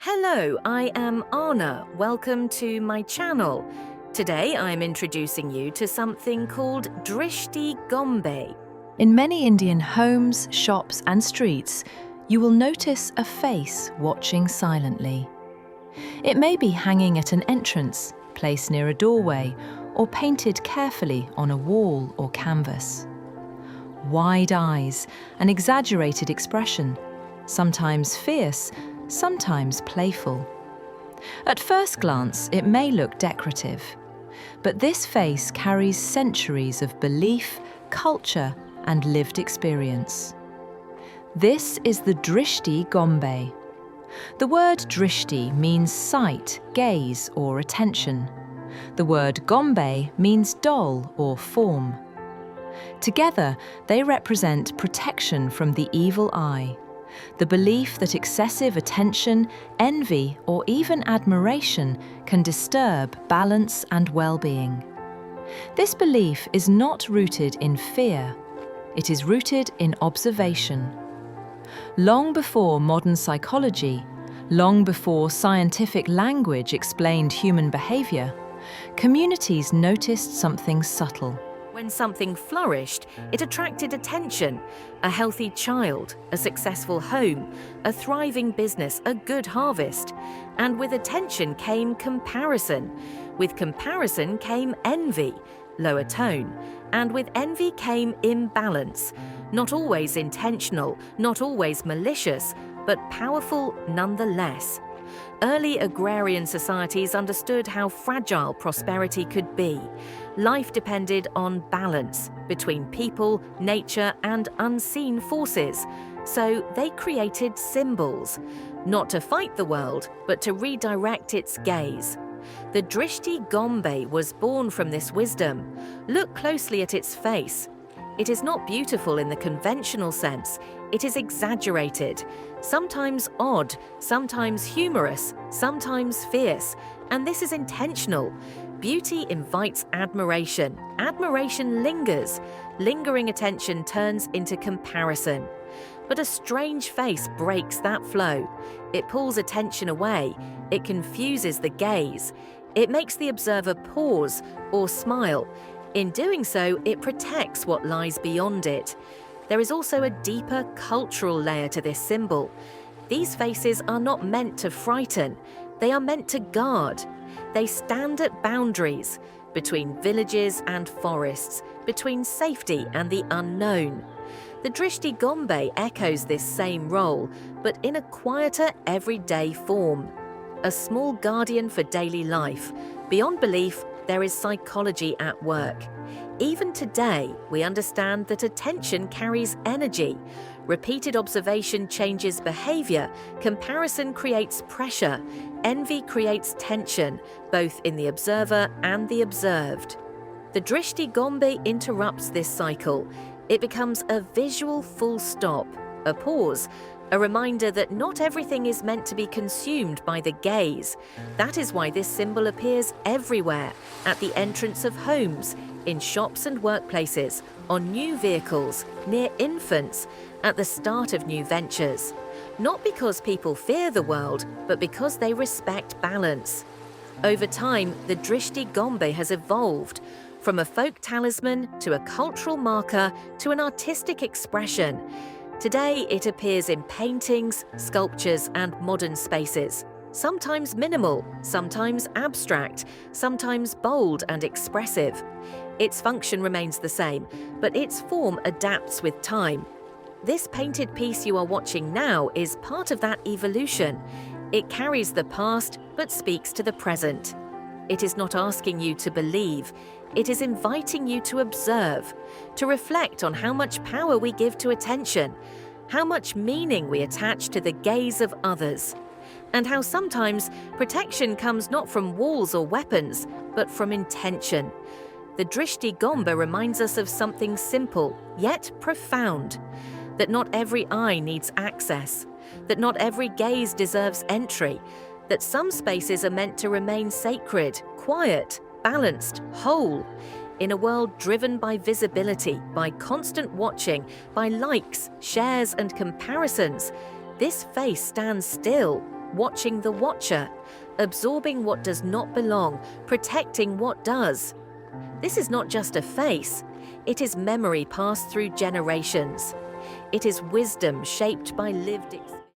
Hello, I am Anna. Welcome to my channel. Today I'm introducing you to something called Drishti Gombe. In many Indian homes, shops, and streets, you will notice a face watching silently. It may be hanging at an entrance, placed near a doorway, or painted carefully on a wall or canvas. Wide eyes, an exaggerated expression, sometimes fierce, sometimes playful. At first glance, it may look decorative, but this face carries centuries of belief, culture, and lived experience. This is the Drishti Gombe. The word Drishti means sight, gaze, or attention. The word Gombe means doll or form. Together, they represent protection from the evil eye, the belief that excessive attention, envy, or even admiration can disturb balance and well-being. This belief is not rooted in fear. It is rooted in observation. Long before modern psychology, long before scientific language explained human behavior, communities noticed something subtle. When something flourished, it attracted attention. A healthy child, a successful home, a thriving business, a good harvest. And with attention came comparison. With comparison came envy, lower tone. And with envy came imbalance. Not always intentional, not always malicious, but powerful nonetheless. Early agrarian societies understood how fragile prosperity could be. Life depended on balance between people, nature, and unseen forces. So they created symbols, not to fight the world, but to redirect its gaze. The Drishti Gombe was born from this wisdom. Look closely at its face. It is not beautiful in the conventional sense. It is exaggerated, sometimes odd, sometimes humorous, sometimes fierce, and this is intentional. Beauty invites admiration. Admiration lingers. Lingering attention turns into comparison. But a strange face breaks that flow. It pulls attention away. It confuses the gaze. It makes the observer pause or smile. In doing so, it protects what lies beyond it. There is also a deeper cultural layer to this symbol. These faces are not meant to frighten. They are meant to guard. They stand at boundaries between villages and forests, between safety and the unknown. The Drishti Gombe echoes this same role, but in a quieter, everyday form. A small guardian for daily life. Beyond belief, there is psychology at work. Even today, we understand that attention carries energy. Repeated observation changes behavior. Comparison creates pressure. Envy creates tension, both in the observer and the observed. The Drishti Gombe interrupts this cycle. It becomes a visual full stop, a pause, a reminder that not everything is meant to be consumed by the gaze. That is why this symbol appears everywhere, at the entrance of homes, in shops and workplaces, on new vehicles, near infants, at the start of new ventures. Not because people fear the world, but because they respect balance. Over time, the Drishti Gombe has evolved, from a folk talisman to a cultural marker to an artistic expression. Today, it appears in paintings, sculptures, and modern spaces. Sometimes minimal, sometimes abstract, sometimes bold and expressive. Its function remains the same, but its form adapts with time. This painted piece you are watching now is part of that evolution. It carries the past, but speaks to the present. It is not asking you to believe. It is inviting you to observe, to reflect on how much power we give to attention, how much meaning we attach to the gaze of others, and how sometimes protection comes not from walls or weapons, but from intention. The Drishti Gombe reminds us of something simple, yet profound, that not every eye needs access, that not every gaze deserves entry, that some spaces are meant to remain sacred, quiet, balanced, whole. In a world driven by visibility, by constant watching, by likes, shares, and comparisons, this face stands still, watching the watcher, absorbing what does not belong, protecting what does. This is not just a face, it is memory passed through generations. It is wisdom shaped by lived experience.